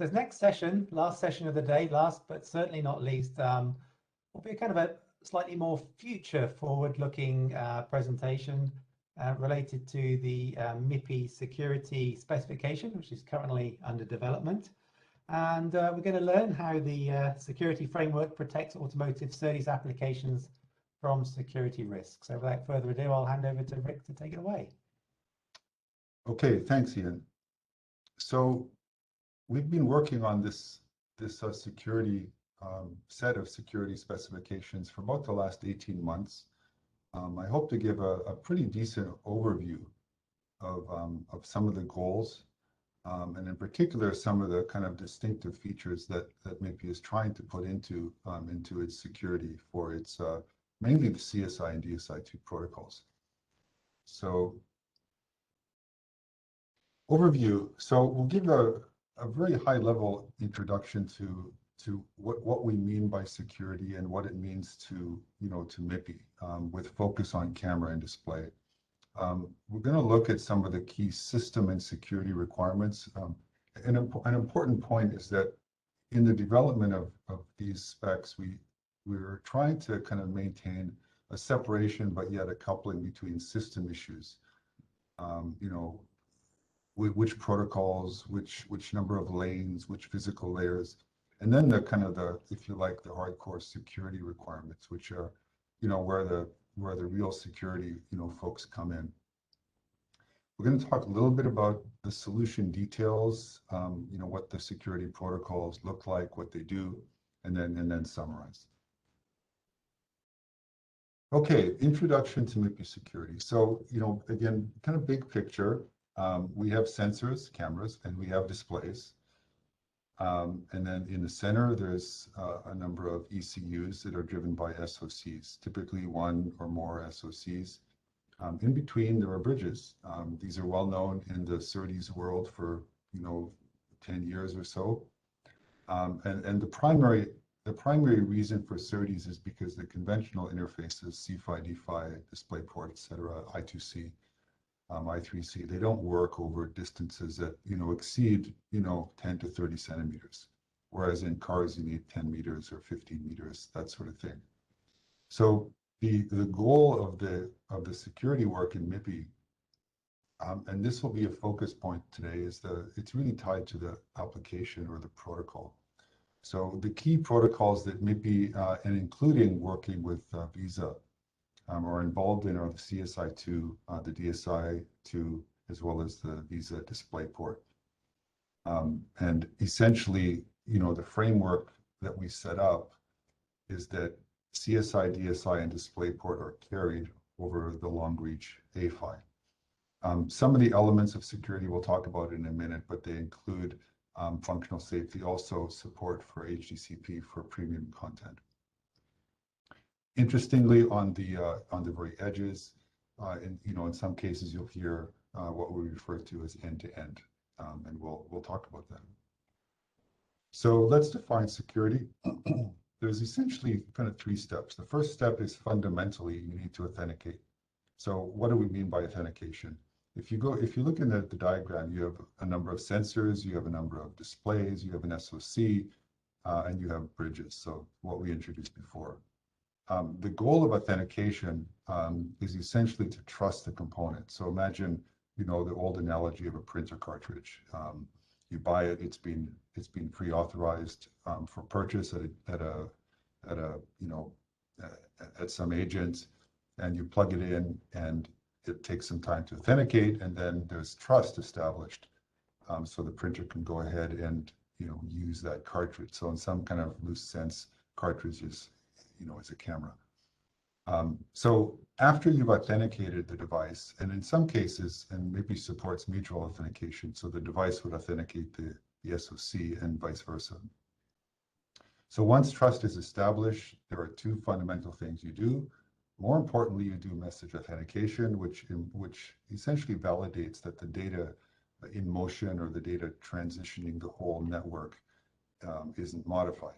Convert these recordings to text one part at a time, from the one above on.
So the next session, last session of the day, last but certainly not least, will be kind of a slightly more future forward-looking presentation related to the MIPI security specification, which is currently under development. And we're going to learn how the security framework protects automotive SerDes applications from security risks. So without further ado, I'll hand over to Rick to take it away. Okay, thanks, Ian. So we've been working on this security set of security specifications for about the last 18 months. I hope to give a pretty decent overview of some of the goals, and in particular, some of the kind of distinctive features that MIPI is trying to put into its security for its mainly the CSI and DSI2 protocols. So overview. So we'll give a very high level introduction to what we mean by security and what it means to MIPI, with focus on camera and display. We're going to look at some of the key system and security requirements. An important point is that in the development of these specs, we're trying to kind of maintain a separation, but yet a coupling between system issues. Which protocols, which number of lanes, which physical layers, and then the kind of if you like, the hardcore security requirements, which are, where the real security, folks come in. We're going to talk a little bit about the solution details, what the security protocols look like, what they do, and then summarize. Okay, introduction to MIPI security. So, again, kind of big picture. We have sensors, cameras, and we have displays. And then in the center, there's a number of ECUs that are driven by SoCs, typically one or more SoCs. In between, there are bridges. These are well known in the SerDes world for 10 years or so. And the primary reason for SerDes is because the conventional interfaces, C-PHY, D-PHY, DisplayPort, etc., I2C, I3C, they don't work over distances that exceed 10 to 30 centimeters, whereas in cars you need 10 meters or 15 meters, that sort of thing. So the goal of the security work in MIPI, and this will be a focus point today, is it's really tied to the application or the protocol. So the key protocols that MIPI, and including working with Visa, are involved in are the CSI2, the DSI2, as well as the Visa DisplayPort. And essentially, the framework that we set up is that CSI, DSI, and DisplayPort are carried over the long reach A-PHY. Some of the elements of security we'll talk about in a minute, but they include functional safety, also support for HDCP for premium content. Interestingly, on the very edges, in some cases you'll hear what we refer to as end-to-end, and we'll talk about that. So let's define security. There's essentially kind of three steps. The first step is fundamentally you need to authenticate. So what do we mean by authentication? If you look in the diagram, you have a number of sensors, you have a number of displays, you have an SoC, and you have bridges. So what we introduced before. The goal of authentication is essentially to trust the component. So imagine, the old analogy of a printer cartridge. You buy it; it's been pre-authorized for purchase at some agent, and you plug it in, and it takes some time to authenticate, and then there's trust established, so the printer can go ahead and use that cartridge. So in some kind of loose sense, cartridge is as a camera. So after you've authenticated the device, and in some cases, and MIPI supports mutual authentication, so the device would authenticate the SoC and vice versa. So once trust is established, there are two fundamental things you do. More importantly, you do message authentication, which essentially validates that the data in motion or the data transitioning the whole network isn't modified.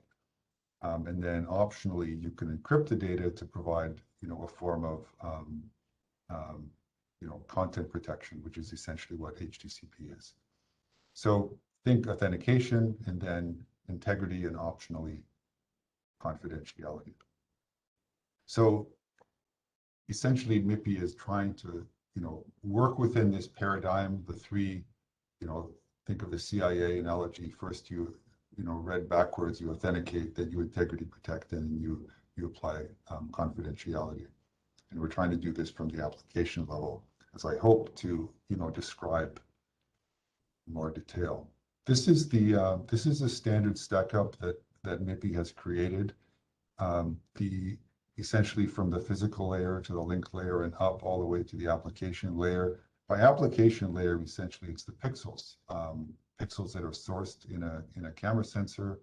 And then optionally, you can encrypt the data to provide, a form of, content protection, which is essentially what HDCP is. So think authentication and then integrity and optionally confidentiality. So essentially MIPI is trying to, work within this paradigm, the three, think of the CIA analogy. First read backwards, you authenticate, then you integrity protect, and you apply confidentiality. And we're trying to do this from the application level, as I hope to, describe in more detail. This is a standard stack up that MIPI has created. Essentially from the physical layer to the link layer and up all the way to the application layer. By application layer, essentially it's the pixels, pixels that are sourced in a camera sensor,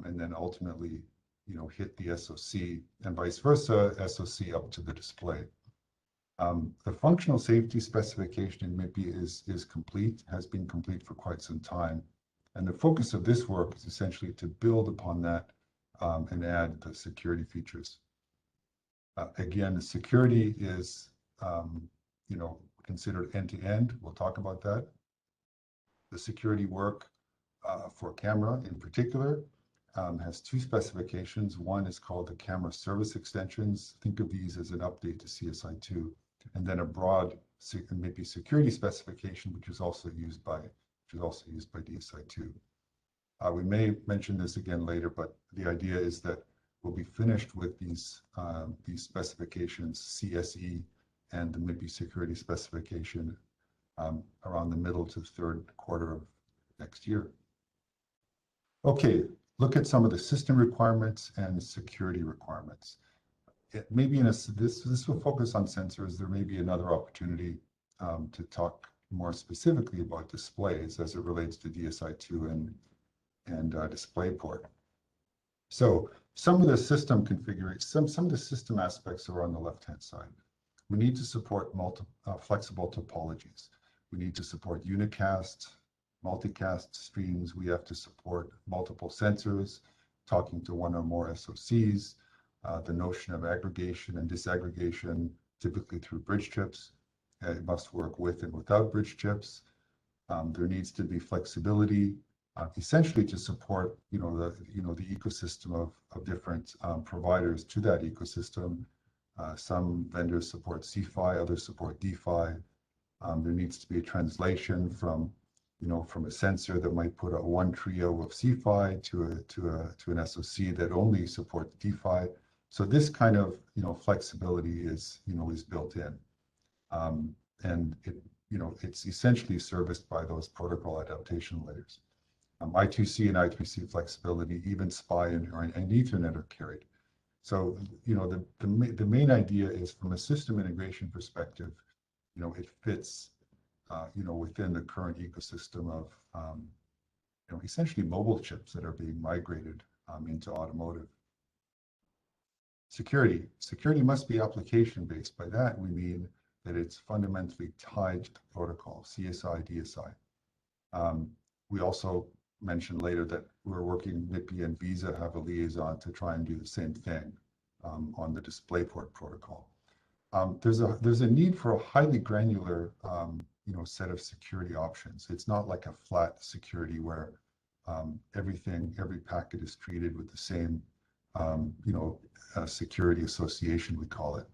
and then ultimately, hit the SoC, and vice versa, SoC up to the display. The functional safety specification in MIPI is complete, has been complete for quite some time. And the focus of this work is essentially to build upon that and add the security features. Again, the security is, considered end-to-end. We'll talk about that. The security work for camera in particular has two specifications. One is called the camera service extensions. Think of these as an update to CSI2, and then a broad MIPI security specification, which is also used by DSI2. We may mention this again later, but the idea is that we'll be finished with these specifications, CSE and the MIPI security specification, around the middle to third quarter of next year. Okay, look at some of the system requirements and security requirements. Maybe this will focus on sensors. There may be another opportunity to talk more specifically about displays as it relates to DSI2 and DisplayPort. So some of the system configuration, some of the system aspects are on the left-hand side. We need to support flexible topologies. We need to support unicast, multicast streams. We have to support multiple sensors talking to one or more SoCs. The notion of aggregation and disaggregation, typically through bridge chips. It must work with and without bridge chips. There needs to be flexibility, essentially to support, the ecosystem of different providers to that ecosystem. Some vendors support CFI, others support DFI. There needs to be a translation from a sensor that might put a one trio of CFI to an SoC that only supports DFI. So this kind of flexibility is built in, and it's essentially serviced by those protocol adaptation layers. I2C and I3C flexibility, even SPI and Ethernet are carried. So the main idea is from a system integration perspective, it fits within the current ecosystem of essentially mobile chips that are being migrated into automotive. Security must be application based. By that we mean that it's fundamentally tied to the protocol, CSI, DSI. We also mentioned later that we're working, MIPI and Visa have a liaison to try and do the same thing on the DisplayPort protocol. There's a need for a highly granular set of security options. It's not like a flat security where every packet is treated with the same security association, we call it.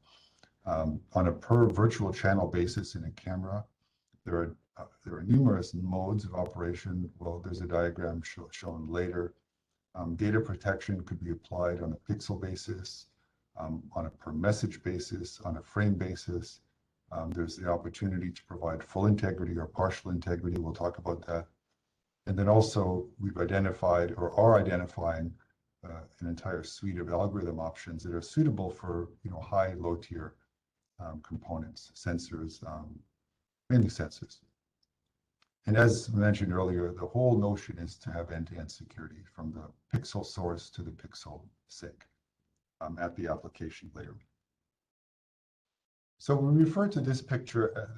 On a per virtual channel basis in a camera, there are numerous modes of operation. Well, there's a diagram shown later. Data protection could be applied on a pixel basis, on a per message basis, on a frame basis. There's the opportunity to provide full integrity or partial integrity. We'll talk about that. And then also we've identified or are identifying an entire suite of algorithm options that are suitable for high, low tier components, sensors, mainly sensors. And as mentioned earlier, the whole notion is to have end-to-end security from the pixel source to the pixel sink at the application layer. So we refer to this picture,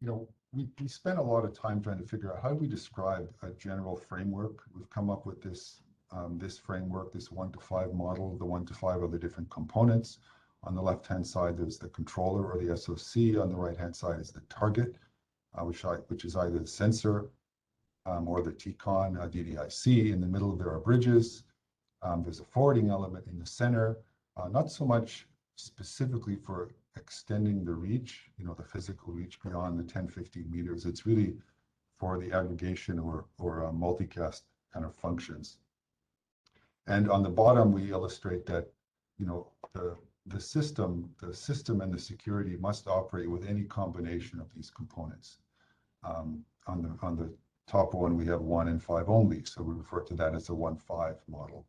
we spent a lot of time trying to figure out how do we describe a general framework. We've come up with this framework, this 1 to 5 model. The 1 to 5 are the different components. On the left-hand side, there's the controller or the SoC. On the right-hand side is the target, which is either the sensor or the TCON DDIC. In the middle, there are bridges. There's a forwarding element in the center, not so much specifically for extending the reach, the physical reach beyond the 10, 15 meters. It's really for the aggregation or multicast kind of functions. And on the bottom, we illustrate that, the system and the security must operate with any combination of these components. On the top one, we have 1 and 5 only, so we refer to that as a 1-5 model.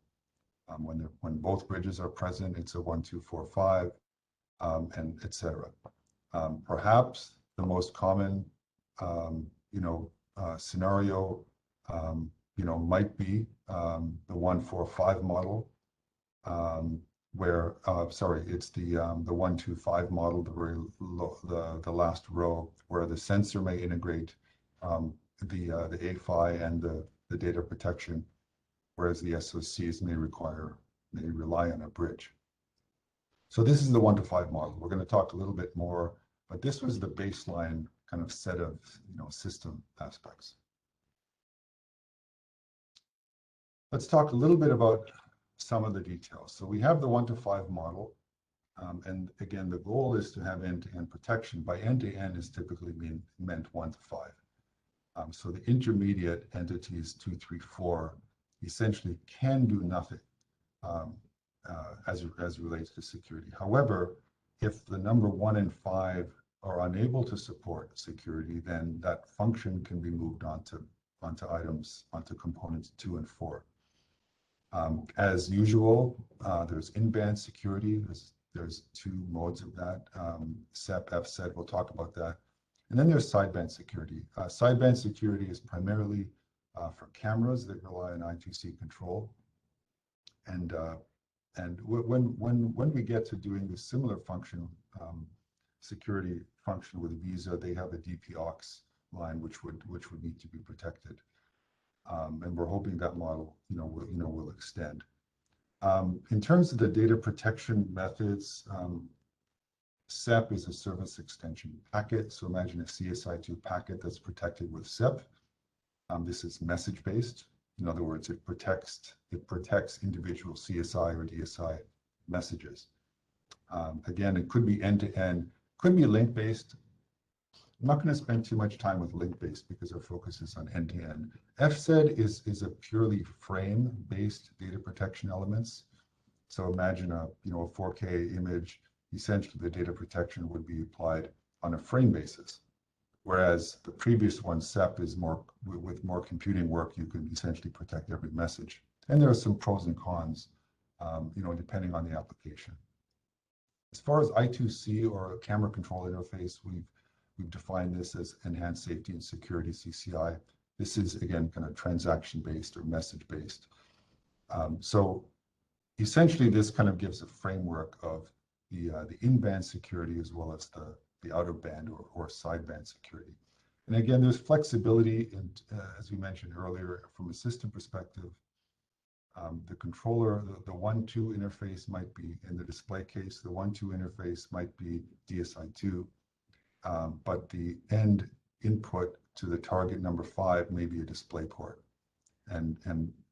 When both bridges are present, it's a 1, 2, 4, 5, and etc. Perhaps the most common, scenario, might be the 1, 4, 5 model, where it's the 1, 2, 5 model, the very low, the last row, where the sensor may integrate the AFI and the data protection, whereas the SoCs may rely on a bridge. So this is the 1 to 5 model. We're going to talk a little bit more, but this was the baseline kind of set of system aspects. Let's talk a little bit about some of the details. So we have the 1 to 5 model, and again, the goal is to have end-to-end protection. By end-to-end is typically meant 1 to 5. So the intermediate entities 2, 3, 4 essentially can do nothing as relates to security. However, if the number 1 and 5 are unable to support security, then that function can be moved onto components 2 and 4. As usual, there's in-band security. There's 2 modes of that, SEP, FSED, we'll talk about that. And then there's sideband security. Sideband security is primarily for cameras that rely on I2C control. And when we get to doing the similar function, security function with Visa, they have a DPox line which would need to be protected. And we're hoping that model, will extend. In terms of the data protection methods, SEP is a service extension packet. So imagine a CSI2 packet that's protected with SEP. This is message-based. In other words, it protects individual CSI or DSI messages. Again, it could be end-to-end, could be link-based. I'm not going to spend too much time with link-based because our focus is on end-to-end. FSED is a purely frame-based data protection elements. So imagine a 4K image. Essentially, the data protection would be applied on a frame basis, whereas the previous one, SEP, is with more computing work. You can essentially protect every message, and there are some pros and cons, depending on the application. As far as I2C or a camera control interface, we've defined this as enhanced safety and security (CCI). This is again kind of transaction-based or message-based. So essentially, this kind of gives a framework of the in-band security as well as the out-of-band or sideband security. And again, there's flexibility, and as we mentioned earlier, from a system perspective, the controller, the 1-2 interface might be in the display case. The 1-2 interface might be DSI2, but the end input to the target number 5 may be a display port, and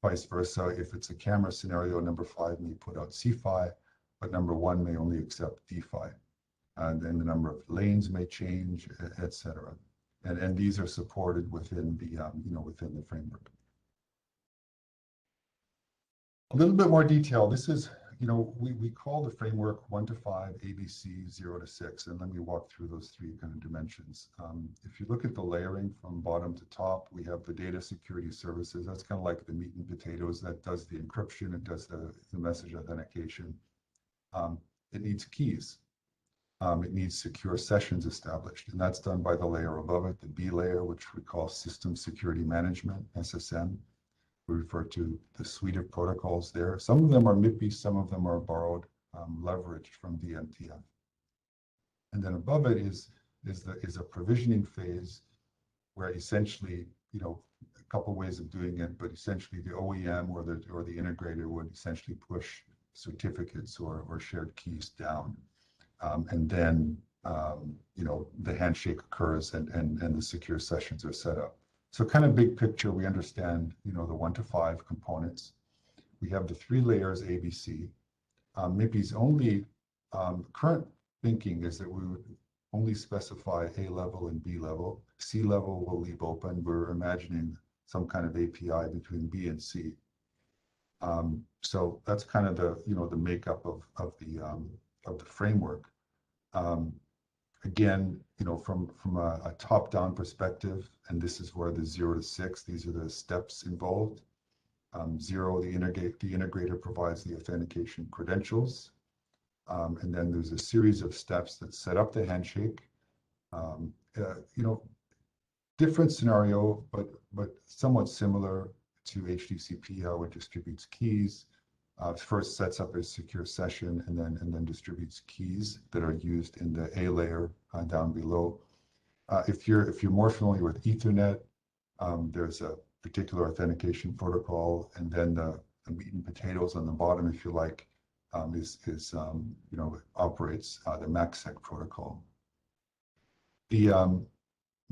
vice versa. If it's a camera scenario, number 5 may put out C5, but number 1 may only accept D5. And then the number of lanes may change, etc. And these are supported within the within the framework. A little bit more detail. This is, we call the framework 1 to 5, ABC 0 to 6, and let me walk through those 3 kind of dimensions. If you look at the layering from bottom to top, we have the data security services. That's kind of like the meat and potatoes. That does the encryption. It does the message authentication. It needs keys. It needs secure sessions established, and that's done by the layer above it, the B layer, which we call System Security Management, SSM. We refer to the suite of protocols there. Some of them are MIPI, some of them are borrowed, leveraged from DMTF. And then above it is a provisioning phase where essentially, a couple ways of doing it, but essentially the OEM or the integrator would essentially push certificates or shared keys down. And then, the handshake occurs and the secure sessions are set up. So kind of big picture, we understand, you know, the 1 to 5 components. We have the 3 layers ABC. MIPI's only current thinking is that we would only specify A level and B level. C level we'll leave open. We're imagining some kind of API between B and C. So that's kind of the, you know, the makeup of the framework. Again, you know, from a top-down perspective, and this is where the 0 to 6, these are the steps involved. 0, the integrator provides the authentication credentials. And then there's a series of steps that set up the handshake. You know, different scenario, but somewhat similar to HTTP, how it distributes keys. First sets up a secure session and then distributes keys that are used in the A layer down below. If you're more familiar with Ethernet, there's a particular authentication protocol, and then the meat and potatoes on the bottom, if you like, you know, operates the MACsec protocol. The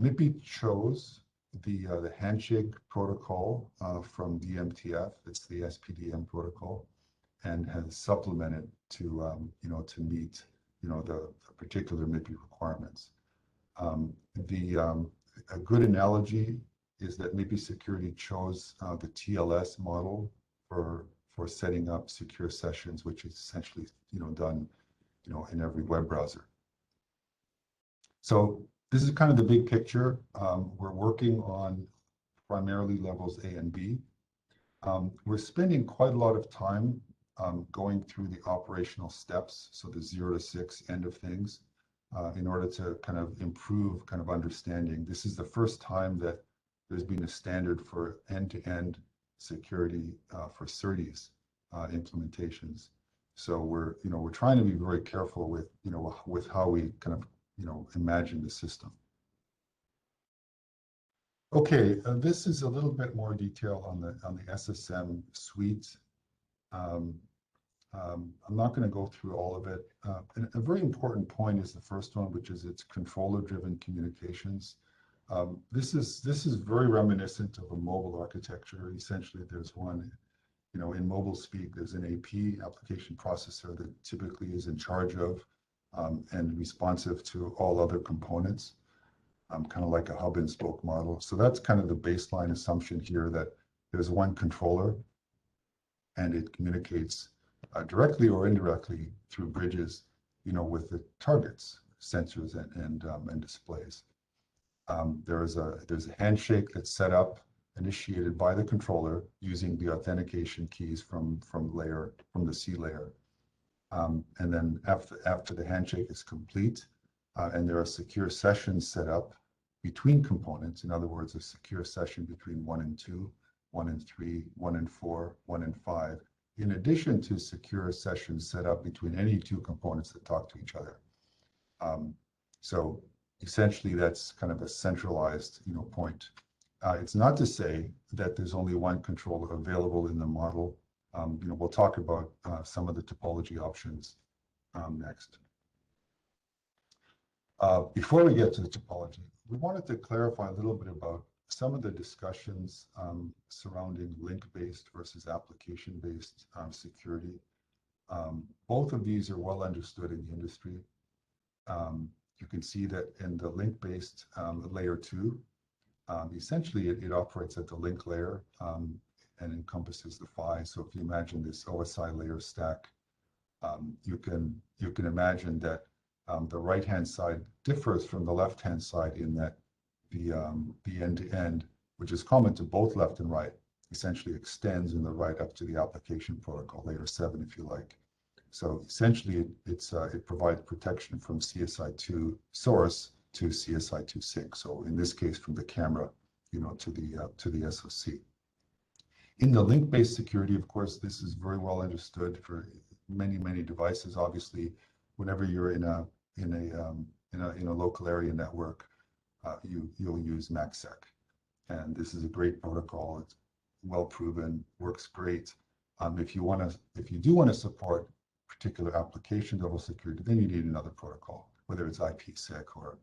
MIPI chose the handshake protocol from DMTF. It's the SPDM protocol, and has supplemented to you know, to meet, you know, the particular MIPI requirements. A good analogy is that MIPI Security chose the TLS model for setting up secure sessions, which is essentially, you know, done, you know, in every web browser. So this is kind of the big picture. We're working on primarily levels A and B. We're spending quite a lot of time going through the operational steps, so the 0 to 6 end of things, in order to kind of improve kind of understanding. This is the first time that there's been a standard for end-to-end security for SerDes implementations. So we're trying to be very careful with, you know, with how we kind of, you know, imagine the system. Okay, this is a little bit more detail on the SSM suite. I'm not going to go through all of it. And a very important point is the first one, which is its controller-driven communications. This is very reminiscent of a mobile architecture. Essentially, there's one, you know, in mobile speak, there's an AP, application processor, that typically is in charge of and responsive to all other components, kind of like a hub and spoke model. So that's kind of the baseline assumption here, that there's one controller and it communicates directly or indirectly through bridges, you know, with the targets, sensors and displays. There's a handshake that's set up, initiated by the controller using the authentication keys from the C layer. And then after the handshake is complete, and there are secure sessions set up between components, in other words, a secure session between 1 and 2, 1 and 3, 1 and 4, 1 and 5, in addition to secure sessions set up between any 2 components that talk to each other. So essentially, that's kind of a centralized, you know, point. It's not to say that there's only one controller available in the model. You know, we'll talk about some of the topology options next. Before we get to the topology, we wanted to clarify a little bit about some of the discussions surrounding link-based versus application-based security. Both of these are well understood in the industry. You can see that in the link-based layer 2, essentially it operates at the link layer and encompasses the PHY. So if you imagine this OSI layer stack, you can imagine that the right-hand side differs from the left-hand side in that the end-to-end, which is common to both left and right, essentially extends in the right up to the application protocol, layer 7, if you like. So essentially, it provides protection from CSI2 source to CSI2 sink. So in this case, from the camera, you know, to the SoC. In the link-based security, of course, this is very well understood for many devices. Obviously, whenever you're in a local area network, you'll use MACsec, and this is a great protocol. It's well proven, works great. If you do want to support particular application level security, then you need another protocol, whether it's IPsec or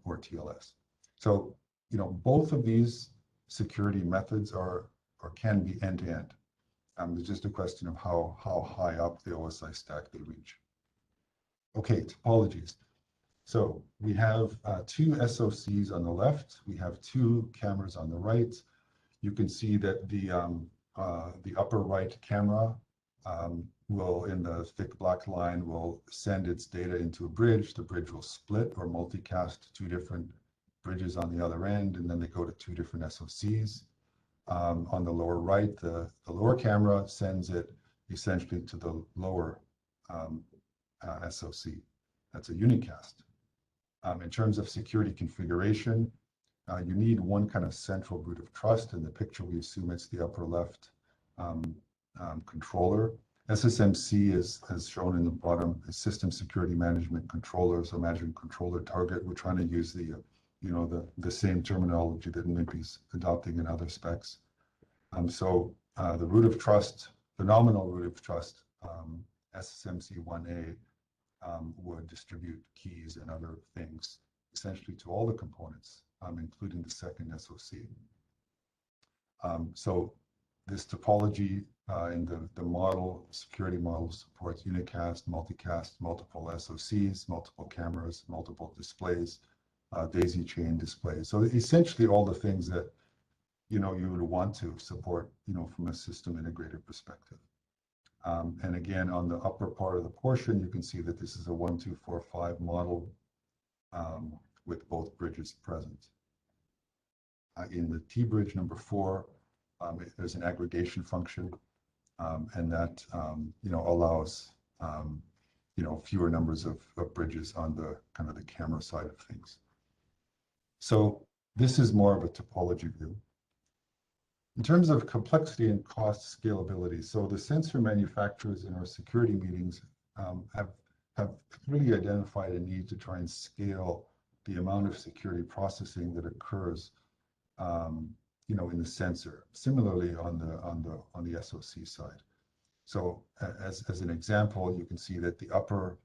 TLS. So both of these security methods are or can be end-to-end. It's just a question of how high up the OSI stack they reach. Okay, topologies. So we have two SoCs on the left. We have two cameras on the right. You can see that the upper right camera will, in the thick black line, will send its data into a bridge. The bridge will split or multicast two different bridges on the other end, and then they go to two different SoCs. On the lower right, the lower camera sends it essentially to the lower SoC. That's a unicast. In terms of security configuration, you need one kind of central root of trust. In the picture, we assume it's the upper left controller. SSMC is, as shown in the bottom, is System Security Management Controller, so management controller target. We're trying to use the same terminology that MIPI is adopting in other specs. So the root of trust, the nominal root of trust, SSMC 1A, would distribute keys and other things essentially to all the components, including the second SoC. So this topology in the model, security model, supports unicast, multicast, multiple SoCs, multiple cameras, multiple displays, daisy chain displays. So essentially all the things that you would want to support from a system integrator perspective. And again, on the upper part of the portion, you can see that this is a 1, 2, 4, 5 model with both bridges present. In the T bridge number 4, there's an aggregation function, and that allows fewer numbers of bridges on the kind of the camera side of things. So this is more of a topology view. In terms of complexity and cost scalability, so the sensor manufacturers in our security meetings have clearly identified a need to try and scale the amount of security processing that occurs, in the sensor. Similarly, on the SoC side. So as an example, you can see that the upper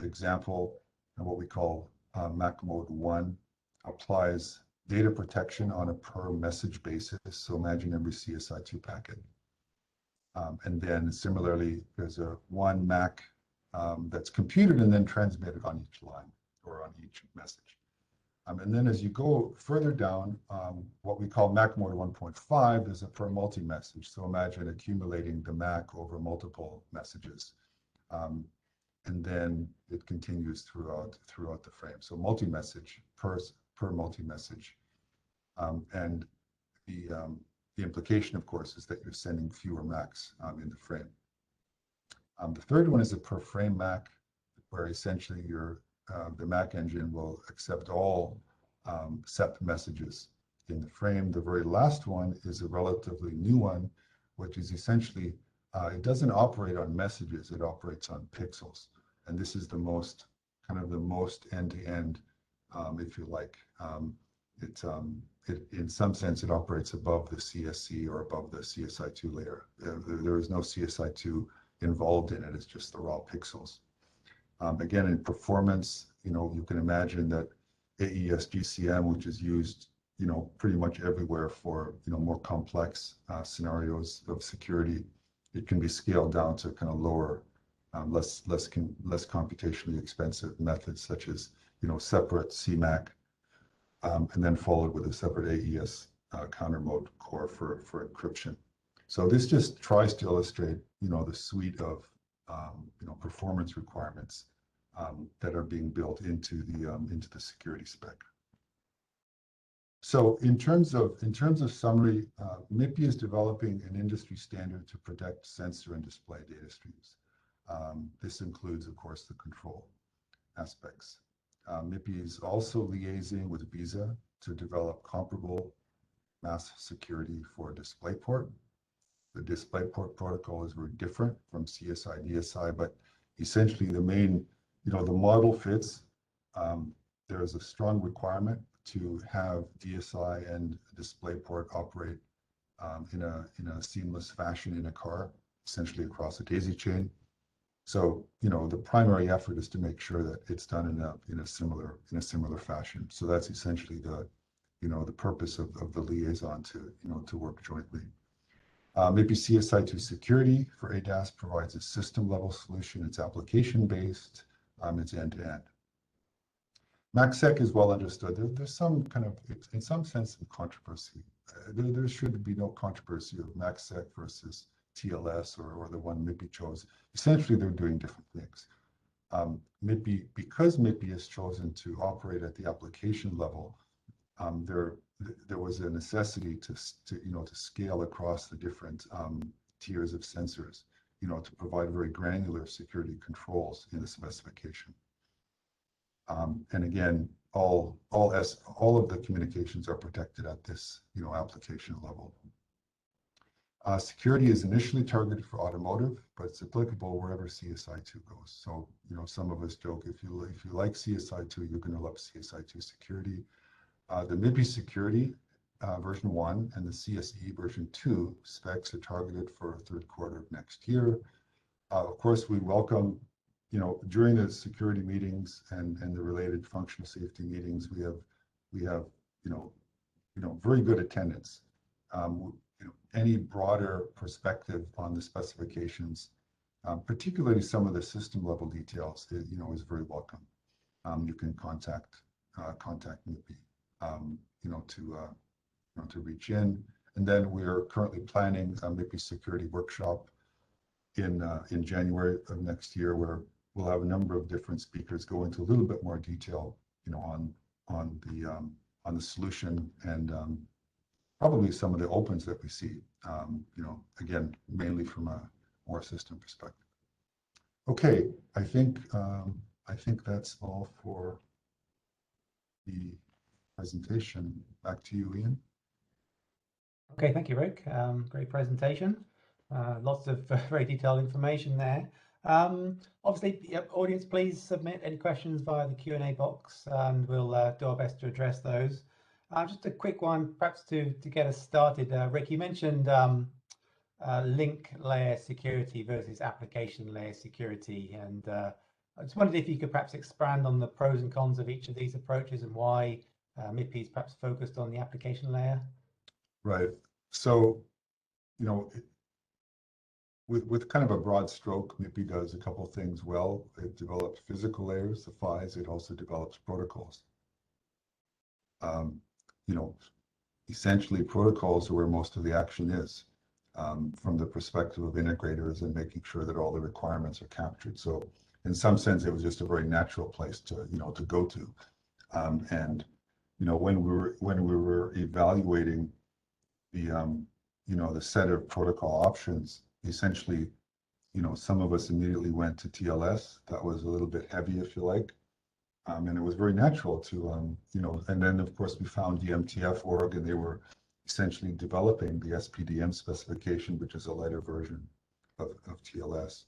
example, and what we call MAC mode 1, applies data protection on a per message basis. So imagine every CSI2 packet. And then similarly, there's a one MAC that's computed and then transmitted on each line or on each message. And then as you go further down, what we call MAC mode 1.5 is a per multi-message. So imagine accumulating the MAC over multiple messages. And then it continues throughout the frame. So multi-message per multi-message. And the implication, of course, is that you're sending fewer MACs in the frame. The third one is a per frame MAC, where essentially the MAC engine will accept all SEP messages in the frame. The very last one is a relatively new one, which is essentially, it doesn't operate on messages, it operates on pixels. And this is the most end-to-end, if you like. In some sense, it operates above the CSC or above the CSI2 layer. There is no CSI2 involved in it, it's just the raw pixels. Again, in performance, you can imagine that AES GCM, which is used, pretty much everywhere for, more complex scenarios of security, it can be scaled down to kind of lower, less computationally expensive methods, such as, separate CMAC, and then followed with a separate AES counter mode core for encryption. So this just tries to illustrate, the suite of, performance requirements that are being built into the security spec. So in terms of summary, MIPI is developing an industry standard to protect sensor and display data streams. This includes, of course, the control aspects. MIPI is also liaising with Visa to develop comparable mass security for DisplayPort. The DisplayPort protocol is very different from CSI, DSI, but essentially the main, the model fits. There is a strong requirement to have DSI and DisplayPort operate in a seamless fashion in a car, essentially across a daisy chain. So, the primary effort is to make sure that it's done in a similar fashion. So that's essentially the purpose of the liaison to work jointly. Maybe CSI2 security for ADAS provides a system level solution. It's application based. It's end to end. MACsec is well understood. There's some kind of, in some sense, some controversy. There should be no controversy of MACsec versus TLS or the one MIPI chose. Essentially, they're doing different things. MIPI, because MIPI has chosen to operate at the application level, there was a necessity to scale across the different tiers of sensors, to provide very granular security controls in the specification. And again, all of the communications are protected at this application level. Security is initially targeted for automotive, but it's applicable wherever CSI2 goes. So some of us joke, if you like CSI2, you're going to love CSI2 security. The MIPI security version 1 and the CSE version 2 specs are targeted for third quarter of next year. Of course, we welcome, during the security meetings and the related functional safety meetings, we have very good attendance. Any broader perspective on the specifications, particularly some of the system level details, is very welcome. You can contact MIPI, to reach in. And then we are currently planning a MIPI security workshop in January of next year, where we'll have a number of different speakers go into a little bit more detail, on the solution and probably some of the opens that we see, again, mainly from a more system perspective. Okay, I think that's all for the presentation. Back to you, Ian. Okay, thank you, Rick. Great presentation. Lots of very detailed information there. Obviously, audience, please submit any questions via the Q&A box, and we'll do our best to address those. Just a quick one, perhaps to get us started. Rick, you mentioned link layer security versus application layer security, and I just wondered if you could perhaps expand on the pros and cons of each of these approaches and why MIPI is perhaps focused on the application layer. Right. So, with kind of a broad stroke, MIPI does a couple of things well. It develops physical layers, the PHYs. It also develops protocols. Essentially protocols are where most of the action is, from the perspective of integrators and making sure that all the requirements are captured. So in some sense, it was just a very natural place to go to. And when we were evaluating the set of protocol options, essentially, some of us immediately went to TLS. That was a little bit heavy, if you like. And it was very natural to, and then of course we found the MTF org, and they were essentially developing the SPDM specification, which is a lighter version of TLS.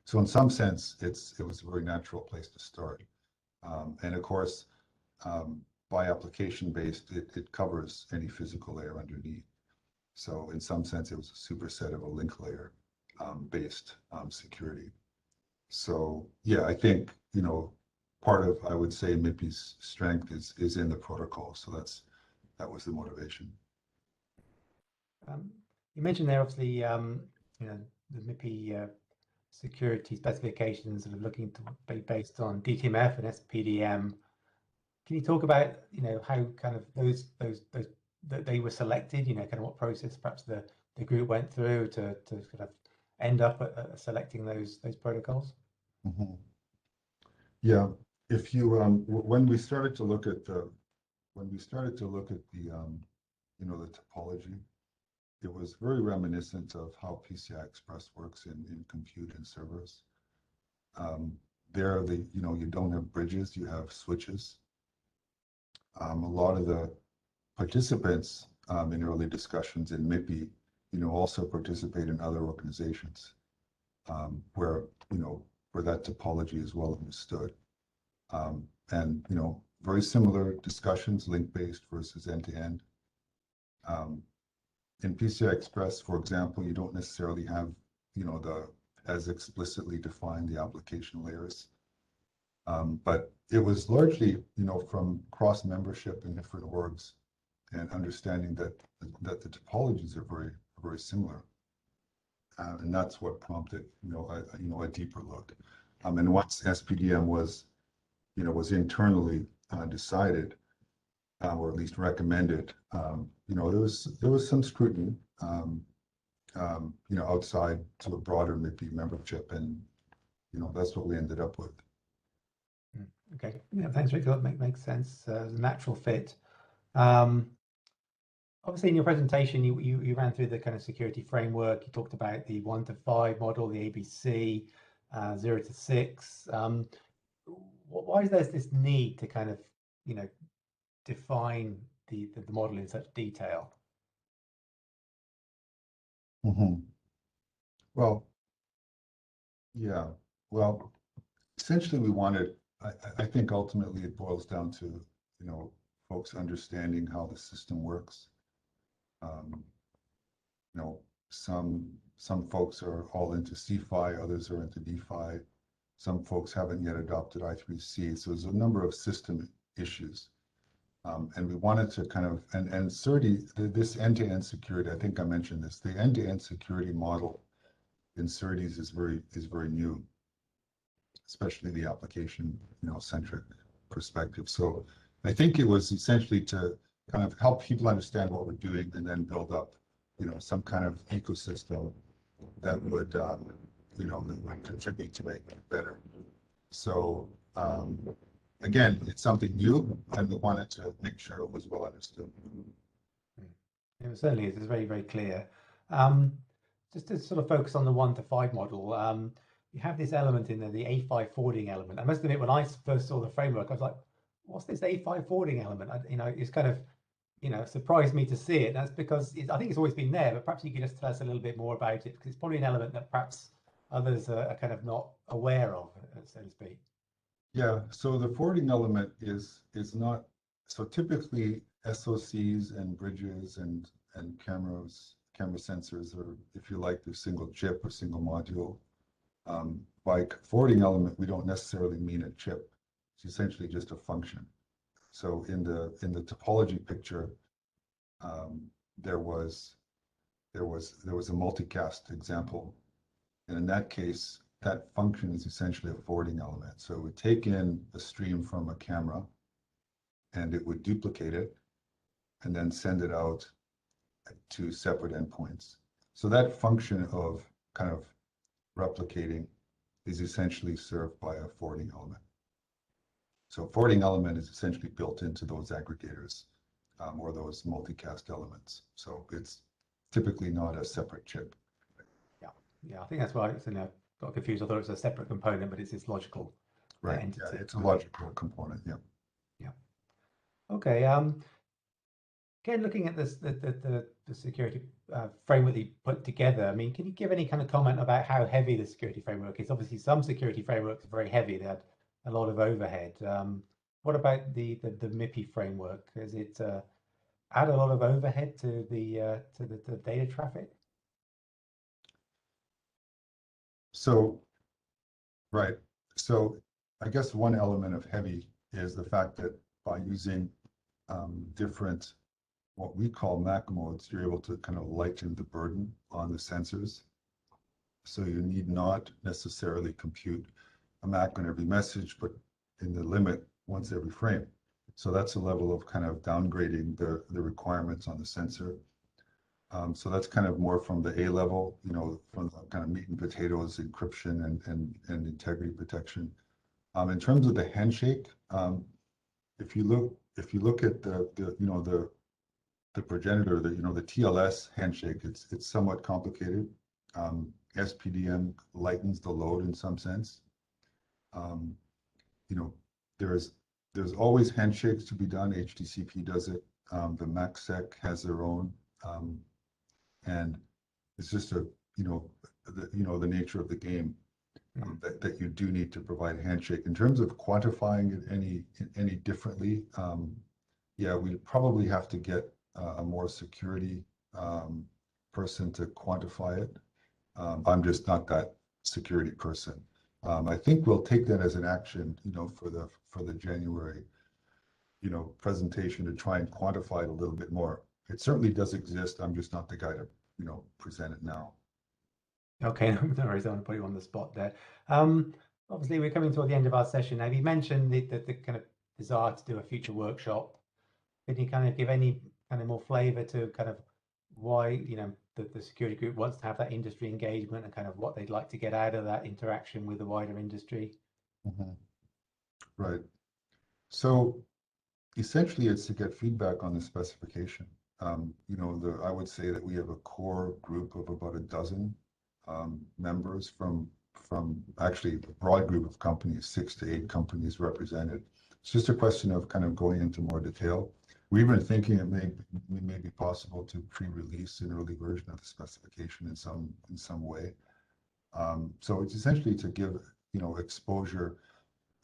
So in some sense, it was a very natural place to start. And of course, by application based, it covers any physical layer underneath. So in some sense, it was a superset of a link layer based security. So yeah, I think, part of, I would say, MIPI's strength is in the protocol. So that was the motivation. You mentioned there, obviously, the MIPI security specifications are looking to be based on DTMF and SPDM. Can you talk about, how kind of those that they were selected, kind of what process perhaps the group went through to kind of end up at selecting those protocols? Mm-hmm. Yeah, if you when we started to look at the the topology, it was very reminiscent of how PCI Express works in compute and servers. There, you don't have bridges, you have switches. A lot of the participants in early discussions in MIPI, also participate in other organizations where that topology is well understood. And very similar discussions, link-based versus end-to-end. In PCI Express, for example, you don't necessarily have the as explicitly defined the application layers. But it was largely, from cross membership in different orgs and understanding that the topologies are very similar, and that's what prompted, a deeper look. And once SPDM was internally decided, or at least recommended, there was some scrutiny, outside to a broader MIPI membership, and that's what we ended up with. Okay, yeah, thanks, Rick. That makes sense. The natural fit. Obviously, in your presentation, you ran through the kind of security framework. You talked about the 1 to 5 model, the ABC, 0 to 6. Why is there this need to kind of, define the model in such detail? Well, yeah. Well, essentially, we wanted. I think ultimately it boils down to folks understanding how the system works. Some folks are all into C-Fi, others are into D-Fi. Some folks haven't yet adopted I3C. So there's a number of system issues. And we wanted to kind of, and SerDes, this end-to-end security, I think I mentioned this, the end-to-end security model in SerDes is very new, especially the application, centric perspective. So I think it was essentially to kind of help people understand what we're doing and then build up, some kind of ecosystem that would, that would contribute to make it better. So, again, it's something new, and we wanted to make sure it was well understood. It certainly is. It's very, very clear. Just to sort of focus on the 1 to 5 model, you have this element in there, the A5 forwarding element. I must admit, when I first saw the framework, I was like, what's this A5 forwarding element? It's kind of, surprised me to see it. That's because I think it's always been there, but perhaps you could just tell us a little bit more about it, because it's probably an element that perhaps others are kind of not aware of, so to speak. Yeah, so the forwarding element is not, so typically SoCs and bridges and camera sensors, or if you like, the single chip or single module. By forwarding element, we don't necessarily mean a chip. It's essentially just a function. So in the topology picture, there was a multicast example, and in that case, that function is essentially a forwarding element. So it would take in a stream from a camera, and it would duplicate it, and then send it out to separate endpoints. So that function of kind of replicating is essentially served by a forwarding element. So forwarding element is essentially built into those aggregators, or those multicast elements. So it's typically not a separate chip. Yeah, I think that's why I got confused. I thought it was a separate component, but it's this logical entity. Yeah, it's a logical component. Yeah. Okay. Again, looking at this, the security framework that you put together, I mean, can you give any kind of comment about how heavy the security framework is? Obviously, some security frameworks are very heavy. They had a lot of overhead. What about the MIPI framework? Does it add a lot of overhead to the data traffic? So, right. So I guess one element of heavy is the fact that by using different, what we call MAC modes, you're able to kind of lighten the burden on the sensors. So you need not necessarily compute a MAC on every message, but in the limit once every frame. So that's a level of kind of downgrading the requirements on the sensor. So that's kind of more from the A level, from the kind of meat and potatoes, encryption and integrity protection. In terms of the handshake, if you look at the progenitor, the TLS handshake, it's somewhat complicated. SPDM lightens the load in some sense. There's always handshakes to be done. HTCP does it. The MACsec has their own. And it's just the nature of the game, that you do need to provide a handshake. In terms of quantifying it any differently, yeah, we probably have to get a more security person to quantify it. I'm just not that security person. I think we'll take that as an action, for the January, presentation to try and quantify it a little bit more. It certainly does exist. I'm just not the guy to, present it now. Okay, no worries. I want to put you on the spot there. Obviously, we're coming toward the end of our session now. You mentioned the kind of desire to do a future workshop. Can you kind of give any kind of more flavor to kind of why, the security group wants to have that industry engagement and kind of what they'd like to get out of that interaction with the wider industry? Mhm. Right. So essentially, it's to get feedback on the specification. I would say that we have a core group of about a dozen members from actually a broad group of companies, 6 to 8 companies represented. It's just a question of kind of going into more detail. We've been thinking it may be possible to pre-release an early version of the specification in some way. So it's essentially to give exposure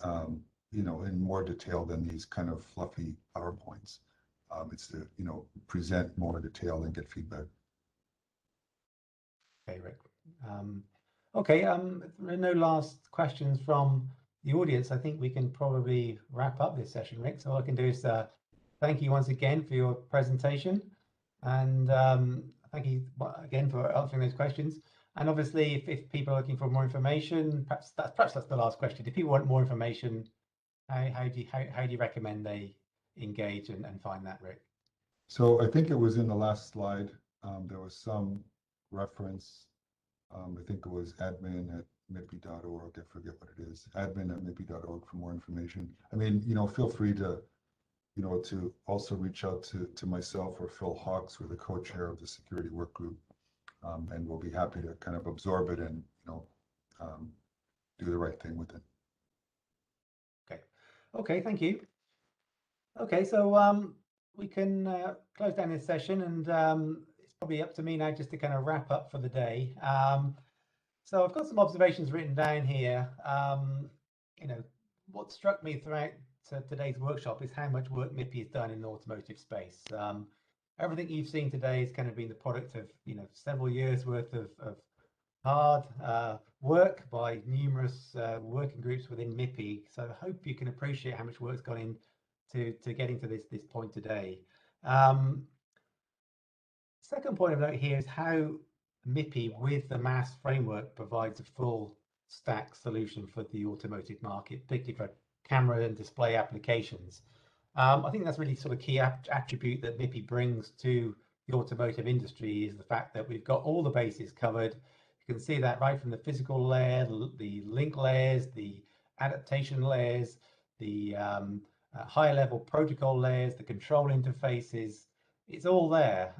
in more detail than these kind of fluffy PowerPoints. It's to present more detail and get feedback. Okay, Rick. Okay, there are no last questions from the audience. I think we can probably wrap up this session, Rick. So all I can do is thank you once again for your presentation, and thank you again for answering those questions. And obviously, if people are looking for more information, perhaps that's the last question. If people want more information, how do you recommend they engage and find that, Rick? So I think it was in the last slide. There was some reference. I think it was admin@mipi.org. I forget what it is. Admin@mipi.org for more information. I mean, feel free to, to also reach out to myself or Phil Hawks, we're the co-chair of the security work group, and we'll be happy to kind of absorb it and do the right thing with it. Okay, thank you. Okay, so we can close down this session, and it's probably up to me now just to kind of wrap up for the day. So I've got some observations written down here. What struck me throughout today's workshop is how much work MIPI has done in the automotive space. Everything you've seen today has kind of been the product of several years worth of hard work by numerous working groups within MIPI. So I hope you can appreciate how much work's gone into getting to this point today. Second point of note here is how MIPI with the MAS framework provides a full stack solution for the automotive market, particularly for camera and display applications. I think that's really sort of key attribute that MIPI brings to the automotive industry is the fact that we've got all the bases covered. You can see that right from the physical layer, the link layers, the adaptation layers, the higher level protocol layers, the control interfaces. It's all there,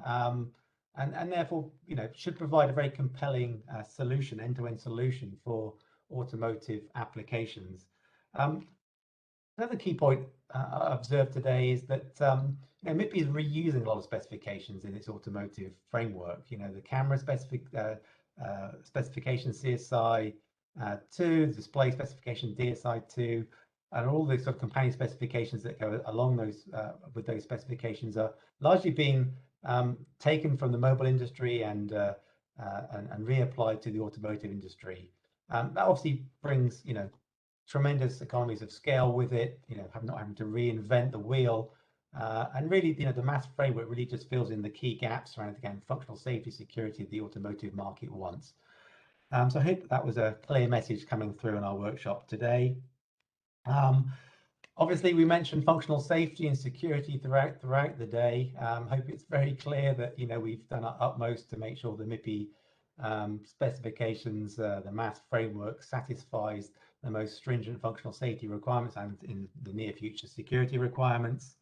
and therefore should provide a very compelling solution, end-to-end solution for automotive applications. Another key point I observed today is that MIPI is reusing a lot of specifications in its automotive framework. The camera specification CSI 2, the display specification DSI 2, and all the sort of companion specifications that go along those with those specifications are largely being taken from the mobile industry and reapplied to the automotive industry. That obviously brings tremendous economies of scale with it, not having to reinvent the wheel, and really the MAS framework really just fills in the key gaps around, again, functional safety, security the automotive market wants. So I hope that was a clear message coming through in our workshop today. Obviously, we mentioned functional safety and security throughout the day. Hope it's very clear that we've done our utmost to make sure the MIPI specifications, the MAS framework satisfies the most stringent functional safety requirements and in the near future security requirements.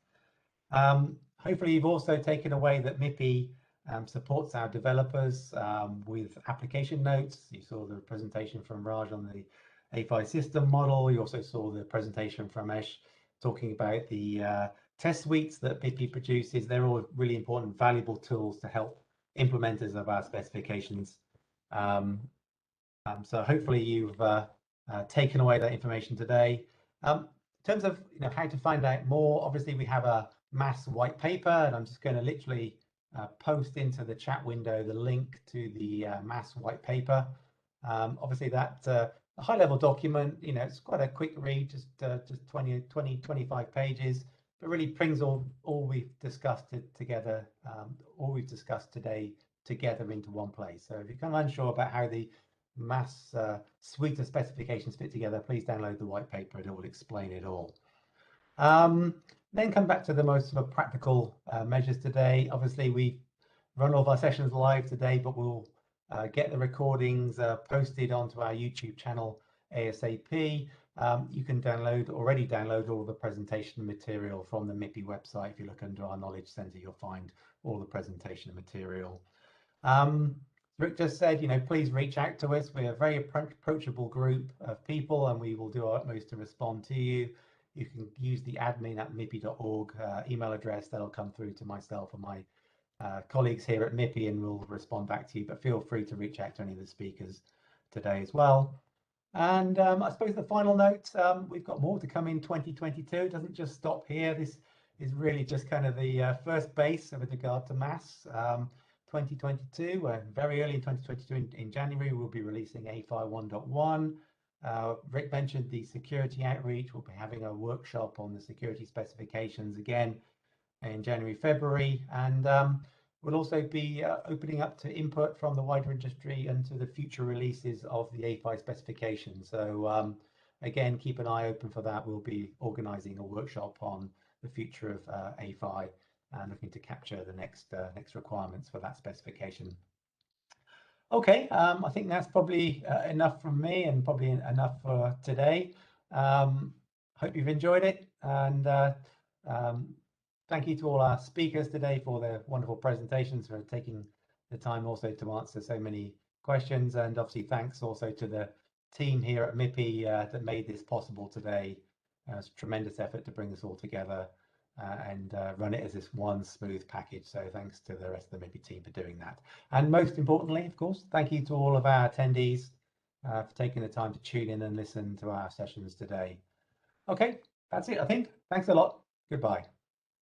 Hopefully, you've also taken away that MIPI supports our developers with application notes. You saw the presentation from Raj on the A5 system model. You also saw the presentation from Ash talking about the test suites that MIPI produces. They're all really important, valuable tools to help implementers of our specifications. So hopefully you've taken away that information today. In terms of how to find out more, obviously we have a MAS white paper, and I'm just going to literally post into the chat window the link to the MAS white paper. Obviously that a high-level document, you know, it's quite a quick read, just 25 pages, but really brings all we've discussed together, all we've discussed today together into one place. So if you're kind of unsure about how the MAS suite of specifications fit together, please download the white paper. It will explain it all. Then come back to the most sort of practical measures today. Obviously, we've run all of our sessions live today, but we'll get the recordings posted onto our YouTube channel ASAP. You can already download all the presentation material from the MIPI website. If you look under our Knowledge Center, you'll find all the presentation material. Rick just said, you know, please reach out to us. We're a very approachable group of people, and we will do our utmost to respond to you. You can use the admin@mipi.org email address. That'll come through to myself and my colleagues here at MIPI, and we'll respond back to you. But feel free to reach out to any of the speakers today as well. And I suppose the final note, we've got more to come in 2022. It doesn't just stop here. This is really just kind of the first base with regard to MAS. 2022, very early in 2022, in January, we'll be releasing A-PHY 1.1. Rick mentioned the security outreach. We'll be having a workshop on the security specifications again in January, February, and we'll also be opening up to input from the wider industry and to the future releases of the A-PHY specifications. So again, keep an eye open for that. We'll be organizing a workshop on the future of A-PHY and looking to capture the next requirements for that specification. Okay, I think that's probably enough from me and probably enough for today. Hope you've enjoyed it, and thank you to all our speakers today for their wonderful presentations, for taking the time also to answer so many questions, and obviously thanks also to the team here at MIPI that made this possible today. It's a tremendous effort to bring this all together and run it as this one smooth package. So thanks to the rest of the MIPI team for doing that. And most importantly, of course, thank you to all of our attendees for taking the time to tune in and listen to our sessions today. Okay, that's it, I think. Thanks a lot. Goodbye.